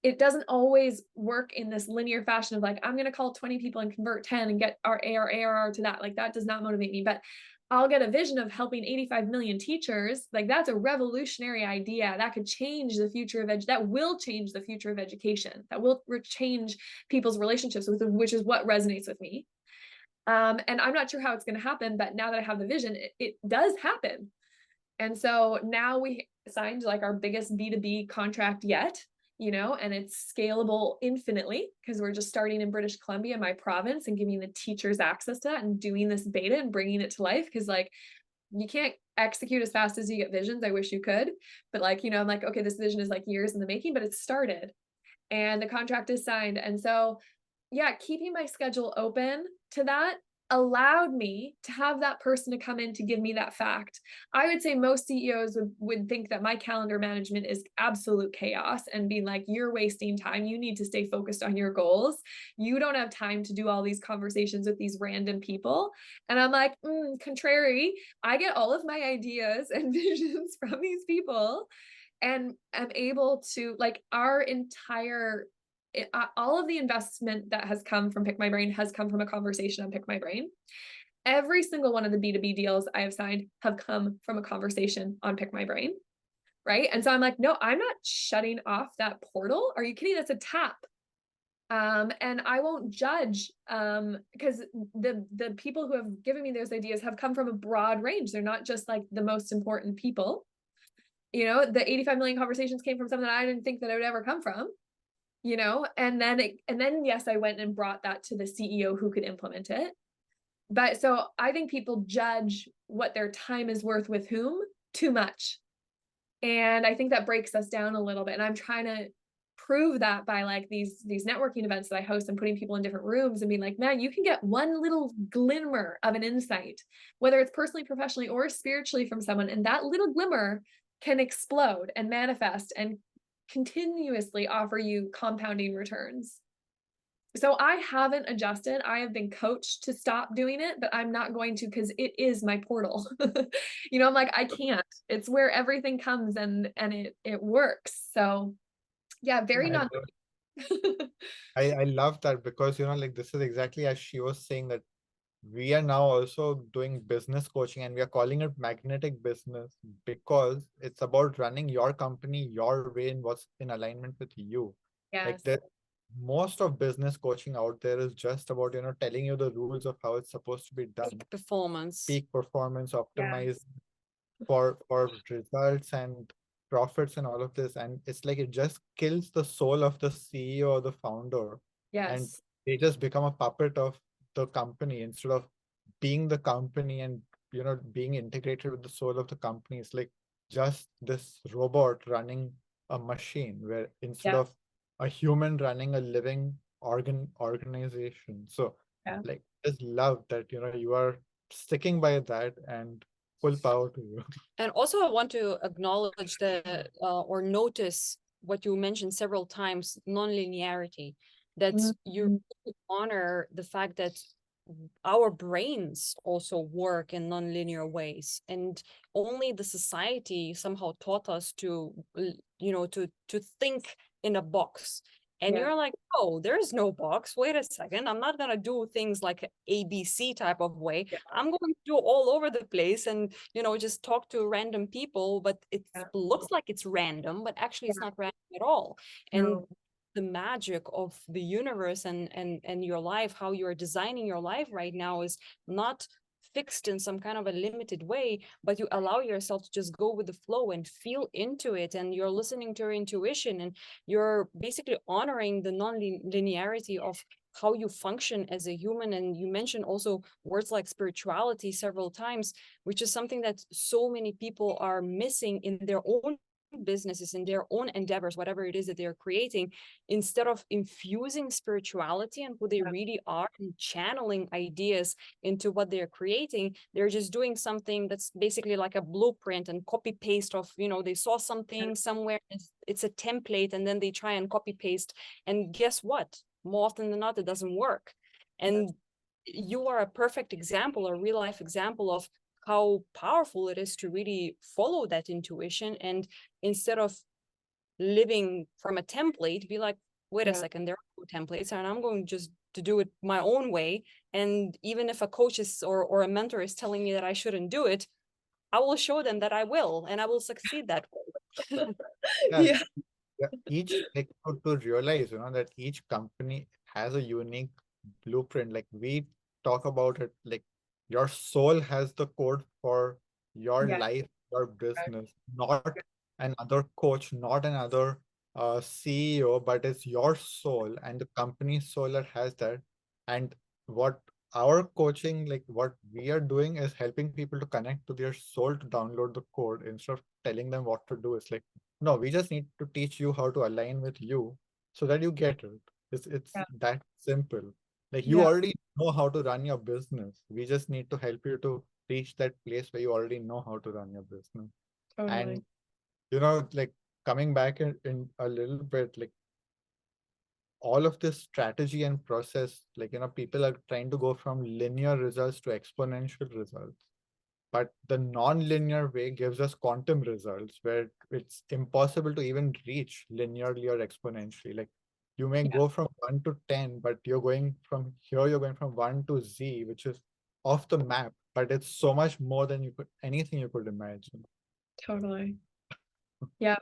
it doesn't always work in this linear fashion of like, I'm going to call 20 people and convert 10 and get our ARR to that. Like, that does not motivate me, but I'll get a vision of helping 85 million teachers. Like, that's a revolutionary idea that could change the future of that will change the future of education, that will change people's relationships with, which is what resonates with me. And I'm not sure how it's going to happen, but now that I have the vision, it does happen. And so now we signed like our biggest B2B contract yet, and it's scalable infinitely, because we're just starting in British Columbia, my province, and giving the teachers access to that and doing this beta and bringing it to life. Because like, you can't execute as fast as you get visions. I wish you could, but like, I'm like, okay, this vision is like years in the making, but it's started and the contract is signed. And so, yeah, keeping my schedule open to that allowed me to have that person to come in to give me that fact. I would say most CEOs would think that my calendar management is absolute chaos and being like, you're wasting time. You need to stay focused on your goals. You don't have time to do all these conversations with these random people. And I'm like, contrary, I get all of my ideas and visions from these people and am able to, like, our entire all of the investment that has come from PickMyBrain has come from a conversation on PickMyBrain. Every single one of the B2B deals I have signed have come from a conversation on PickMyBrain, right? And so I'm like, no, I'm not shutting off that portal. Are you kidding? That's a tap. And I won't judge, because the people who have given me those ideas have come from a broad range. They're not just like the most important people. The 85 million conversations came from something that I didn't think that I would ever come from. And then yes, I went and brought that to the CEO who could implement it. But so I think people judge what their time is worth with whom too much. And I think that breaks us down a little bit. And I'm trying to prove that by like these networking events that I host and putting people in different rooms and being like, man, you can get one little glimmer of an insight, whether it's personally, professionally, or spiritually from someone. And that little glimmer can explode and manifest and continuously offer you compounding returns. So I haven't adjusted. I have been coached to stop doing it, but I'm not going to, because it is my portal. I'm like, I can't. It's where everything comes and it works. So yeah, very non. I love that, because like, this is exactly as she was saying, that we are now also doing business coaching, and we are calling it magnetic business, because it's about running your company your way and what's in alignment with you. Yes. Like, most of business coaching out there is just about telling you the rules of how it's supposed to be done. Peak performance optimized for results and profits and all of this. And it's like, it just kills the soul of the CEO or the founder. Yes. And they just become a puppet of the company instead of being the company and being integrated with the soul of the company. It's like just this robot running a machine, where instead Yeah. of a human running a living organization. So Yeah. like, just love that you are sticking by that, and full power to you. And also, I want to acknowledge the or notice what you mentioned several times, non-linearity, that you Mhm. honor the fact that our brains also work in non-linear ways, and only the society somehow taught us to to think in a box. And Yeah. you're like, oh, there's no box, wait a second, I'm not going to do things like ABC type of way. Yeah. I'm going to do all over the place and just talk to random people, but it Yeah. looks like it's random, but actually it's Yeah. not random at all. And No. the magic of the universe and your life, how you're designing your life right now, is not fixed in some kind of a limited way, but you allow yourself to just go with the flow and feel into it, and you're listening to your intuition, and you're basically honoring the non-linearity of how you function as a human. And you mentioned also words like spirituality several times, which is something that so many people are missing in their own businesses, in their own endeavors, whatever it is that they're creating. Instead of infusing spirituality and who they really are and channeling ideas into what they're creating, they're just doing something that's basically like a blueprint and copy paste of, they saw something somewhere, it's a template, and then they try and copy paste, and guess what, more often than not it doesn't work. And you are a perfect example, a real life example of how powerful it is to really follow that intuition, and instead of living from a template, be like, wait a second, there are no templates, and I'm going just to do it my own way. And even if a coach is or a mentor is telling me that I shouldn't do it, I will show them that I will, and I will succeed that way. Yeah, Yeah. yeah. Each like to realize, that each company has a unique blueprint. Like we talk about it, like your soul has the code for your Yeah. life, your business, not another coach, not another CEO, but it's your soul, and the company's soul that has that. And what our coaching, like what we are doing, is helping people to connect to their soul to download the code instead of telling them what to do. It's like, no, we just need to teach you how to align with you so that you get it. It's Yeah. that simple. Like you Yeah. already know how to run your business. We just need to help you to reach that place where you already know how to run your business. Totally. And like coming back in a little bit, like all of this strategy and process, like people are trying to go from linear results to exponential results. But the non-linear way gives us quantum results where it's impossible to even reach linearly or exponentially. Like you may Yeah. go from 1 to 10, but you're going from 1 to Z, which is off the map, but it's so much more than anything you could imagine. Totally. Yeah.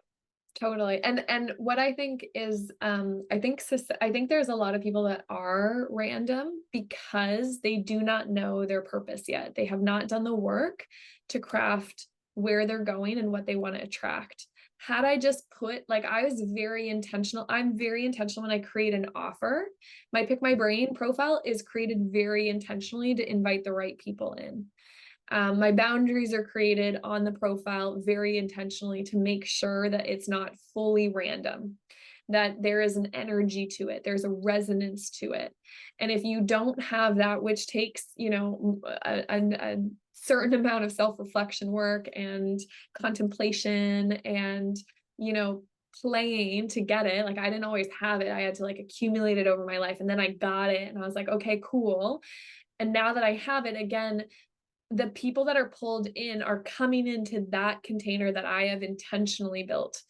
Totally. And what I think is, I think there's a lot of people that are random because they do not know their purpose yet. They have not done the work to craft where they're going and what they want to attract. Had I just put, like, I was very intentional. I'm very intentional when I create an offer. My Pick My Brain profile is created very intentionally to invite the right people in. My boundaries are created on the profile very intentionally to make sure that it's not fully random, that there is an energy to it, there's a resonance to it. And if you don't have that, which takes, a certain amount of self-reflection work and contemplation and, playing to get it, like I didn't always have it. I had to like accumulate it over my life. And then I got it and I was like, okay, cool. And now that I have it again, the people that are pulled in are coming into that container that I have intentionally built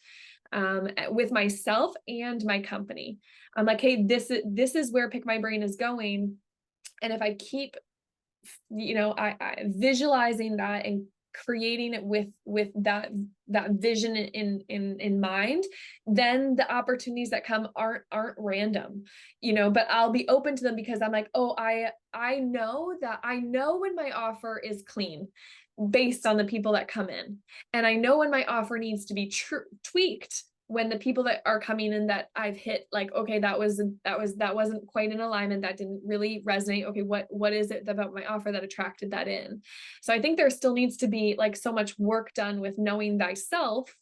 with myself and my company. I'm like, hey, this is where Pick My Brain is going. And if I keep, I visualizing that and creating it with that vision in mind, then the opportunities that come aren't random, but I'll be open to them because I'm like, oh, I know when my offer is clean based on the people that come in, and I know when my offer needs to be tweaked when the people that are coming in that I've hit, like, okay, that wasn't quite in alignment, that didn't really resonate. Okay, what is it about my offer that attracted that in? So I think there still needs to be like so much work done with knowing thyself,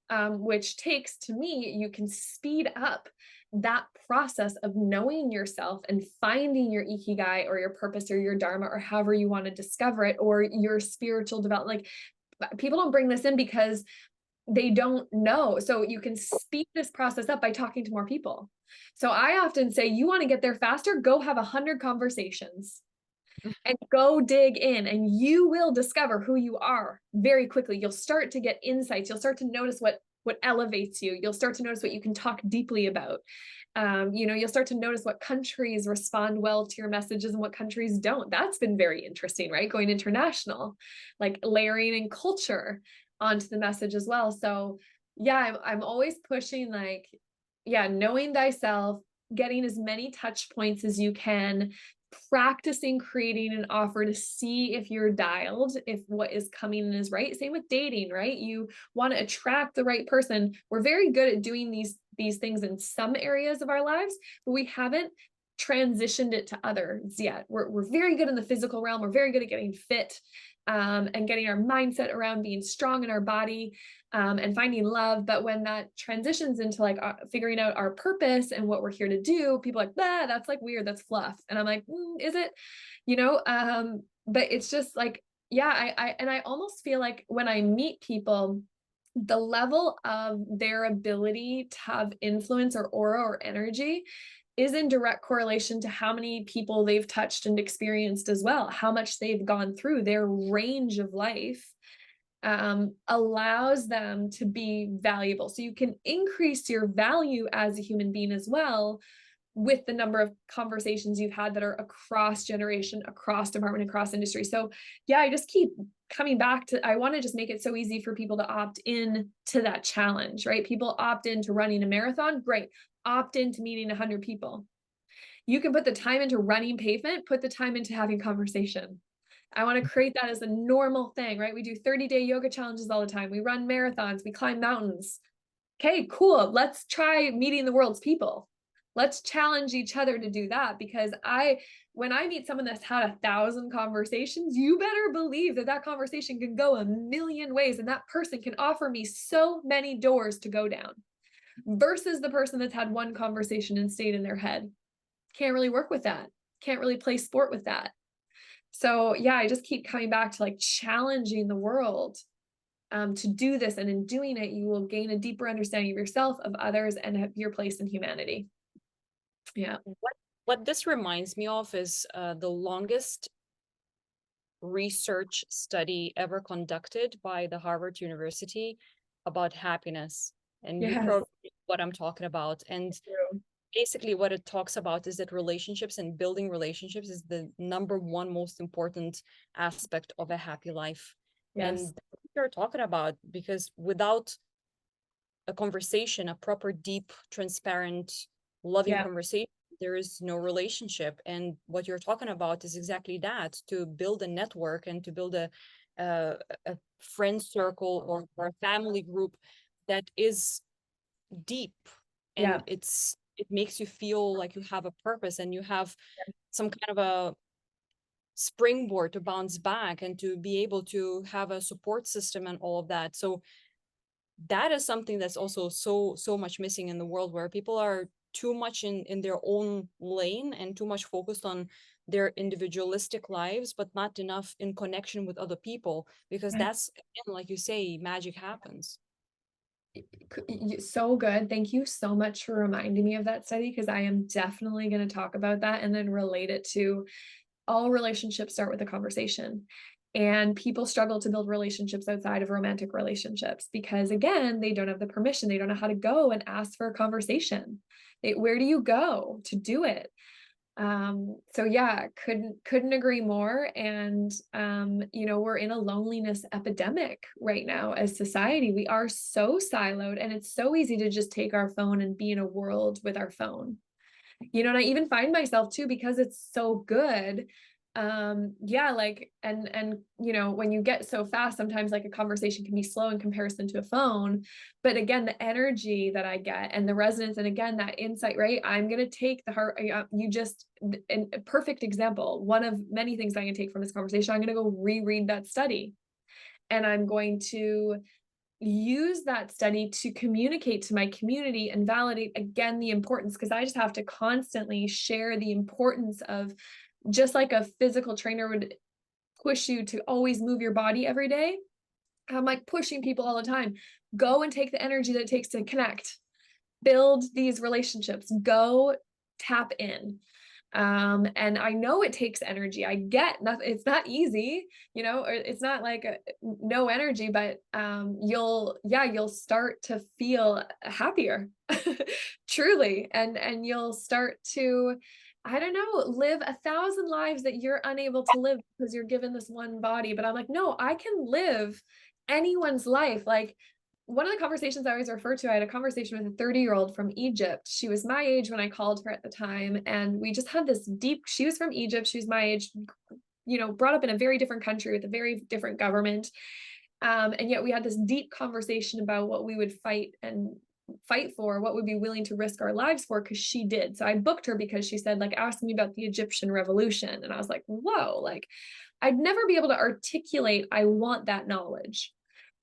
which takes, to me, you can speed up that process of knowing yourself and finding your ikigai or your purpose or your dharma or however you want to discover it, or your spiritual development. Like, people don't bring this in because they don't know. So you can speed this process up by talking to more people. So I often say, you want to get there faster, go have 100 conversations and go dig in, and you will discover who you are very quickly. You'll start to get insights. You'll start to notice what elevates you. You'll start to notice what you can talk deeply about. You'll start to notice what countries respond well to your messages and what countries don't. That's been very interesting, right? Going international, like layering in culture onto the message as well. So yeah, I'm always pushing, like, yeah, knowing thyself, getting as many touch points as you can, practicing creating an offer to see if you're dialed, if what is coming in is right. Same with dating, right? You want to attract the right person. We're very good at doing these things in some areas of our lives, but we haven't transitioned it to others yet. We're very good in the physical realm. We're very good at getting fit, and getting our mindset around being strong in our body, and finding love. But when that transitions into like figuring out our purpose and what we're here to do, people are like, bah, that's like weird, that's fluff. And I'm like, is it? But it's just like, yeah, I almost feel like when I meet people, the level of their ability to have influence or aura or energy is in direct correlation to how many people they've touched and experienced as well, how much they've gone through. Their range of life allows them to be valuable. So you can increase your value as a human being as well with the number of conversations you've had that are across generation, across department, across industry. So yeah, I just keep coming back to, I want to just make it so easy for people to opt in to that challenge, right? People opt into running a marathon, great. Opt into meeting 100 people. You can put the time into running pavement, put the time into having conversation. I want to create that as a normal thing, right? We do 30-day yoga challenges all the time. We run marathons, we climb mountains. Okay, cool. Let's try meeting the world's people. Let's challenge each other to do that, because when I meet someone that's had 1,000 conversations, you better believe that conversation can go a million ways, and that person can offer me so many doors to go down, versus the person that's had one conversation and stayed in their head. Can't really work with that. Can't really play sport with that. So yeah, I just keep coming back to like challenging the world to do this. And in doing it, you will gain a deeper understanding of yourself, of others, and of your place in humanity. Yeah. What this reminds me of is the longest research study ever conducted by the Harvard University about happiness. And you Yes. probably know what I'm talking about. And basically what it talks about is that relationships and building relationships is the #1 most important aspect of a happy life. Yes. And that's what you're talking about, because without a conversation, a proper, deep, transparent, loving conversation, there is no relationship. And what you're talking about is exactly that: to build a network and to build a friend circle or a family group that is deep, and it makes you feel like you have a purpose and you have some kind of a springboard to bounce back and to be able to have a support system and all of that. So that is something that's also so much missing in the world, where people are too much in their own lane and too much focused on their individualistic lives, but not enough in connection with other people, because that's, again, like you say, magic happens. So good. Thank you so much for reminding me of that study, because I am definitely going to talk about that and then relate it to all relationships start with a conversation. And people struggle to build relationships outside of romantic relationships because, again, they don't have the permission. They don't know how to go and ask for a conversation. Where do you go to do it? So yeah, couldn't agree more. And, we're in a loneliness epidemic right now as society. We are so siloed, and it's so easy to just take our phone and be in a world with our phone. And I even find myself too, because it's so good. yeah, like, and you know, when you get so fast, sometimes like a conversation can be slow in comparison to a phone, but again, the energy that I get and the resonance, and again, that insight, right? I'm going to take the heart, a perfect example, one of many things I can take from this conversation. I'm going to go reread that study, and I'm going to use that study to communicate to my community and validate again the importance, because I just have to constantly share the importance of, just like a physical trainer would push you to always move your body every day, I'm like pushing people all the time, go and take the energy that it takes to connect, build these relationships, go tap in. And I know it takes energy. I get nothing, it's not easy, you know, or it's not like no energy, but you'll start to feel happier, truly, and you'll start to, I don't know, live 1,000 lives that you're unable to live because you're given this one body. But I'm like, no, I can live anyone's life. Like, one of the conversations I always refer to, I had a conversation with a 30-year-old from Egypt. She was my age when I called her at the time. And we just had this deep, she was from Egypt. She was my age, you know, brought up in a very different country with a very different government. And yet we had this deep conversation about what we would fight for, what would be willing to risk our lives for, because she did. So I booked her because she said, like, ask me about the Egyptian revolution. And I was like, whoa, like, I'd never be able to articulate, I want that knowledge.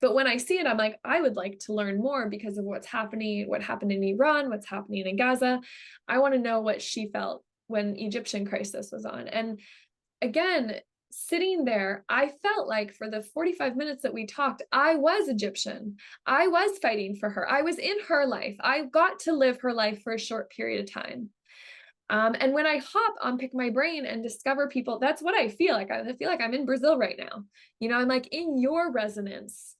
But when I see it, I'm like, I would like to learn more because of what's happening, what happened in Iran, what's happening in Gaza. I want to know what she felt when Egyptian crisis was on. And again, sitting there, I felt like for the 45 minutes that we talked, I was Egyptian. I was fighting for her. I was in her life. I got to live her life for a short period of time. And when I hop on PickMyBrain and discover people, that's what I feel like. I feel like I'm in Brazil right now. You know, I'm like in your resonance.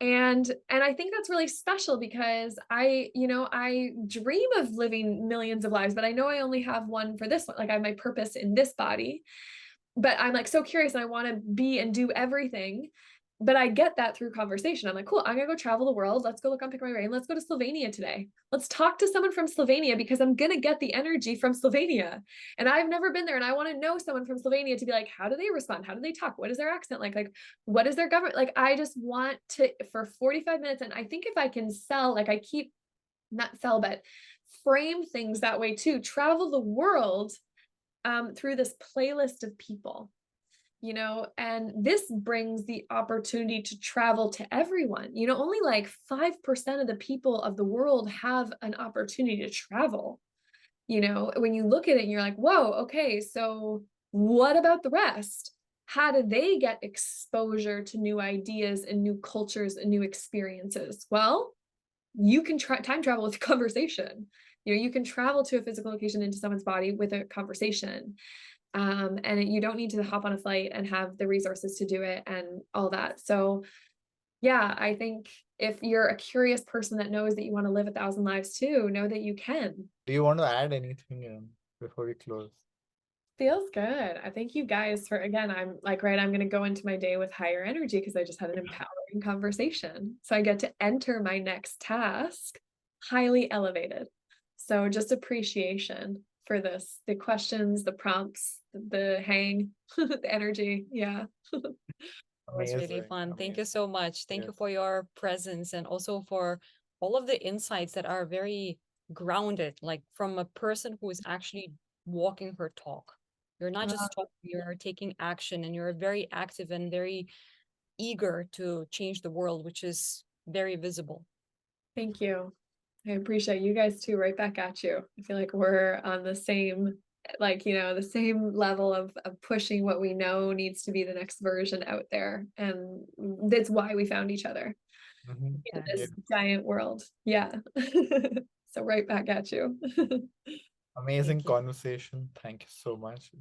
And I think that's really special because I dream of living millions of lives, but I know I only have one for this one. Like, I have my purpose in this body, but I'm like so curious and I want to be and do everything. But I get that through conversation. I'm like, cool, I'm gonna go travel the world. Let's go look on PickMyBrain. Let's go to Slovenia today. Let's talk to someone from Slovenia because I'm gonna get the energy from Slovenia. And I've never been there. And I want to know someone from Slovenia to be like, how do they respond? How do they talk? What is their accent like? Like, what is their government? Like, I just want to, for 45 minutes. And I think if I can sell, like, I keep not sell, but frame things that way too, travel the world through this playlist of people, you know, and this brings the opportunity to travel to everyone. You know, only like 5% of the people of the world have an opportunity to travel. You know, when you look at it and you're like, whoa, okay, so what about the rest? How do they get exposure to new ideas and new cultures and new experiences? Well, you can time travel with a conversation. You know, you can travel to a physical location into someone's body with a conversation. And you don't need to hop on a flight and have the resources to do it and all that. So yeah, I think if you're a curious person that knows that you want to live 1,000 lives too, know that you can. Do you want to add anything before we close? Feels good. I thank you guys for, again, I'm like, right, I'm going to go into my day with higher energy because I just had an empowering conversation. So I get to enter my next task highly elevated. So just appreciation for this, the questions, the prompts, the hang, the energy. Yeah. It was really fun. Thank you so much. Thank you for your presence and also for all of the insights that are very grounded, like from a person who is actually walking her talk. You're not just talking, you're taking action, and you're very active and very eager to change the world, which is very visible. Thank you. I appreciate you guys too. Right back at you. I feel like we're on the same, like, you know, the same level of pushing what we know needs to be the next version out there. And that's why we found each other in this giant world. Yeah. So right back at you. Amazing conversation. Thank you so much.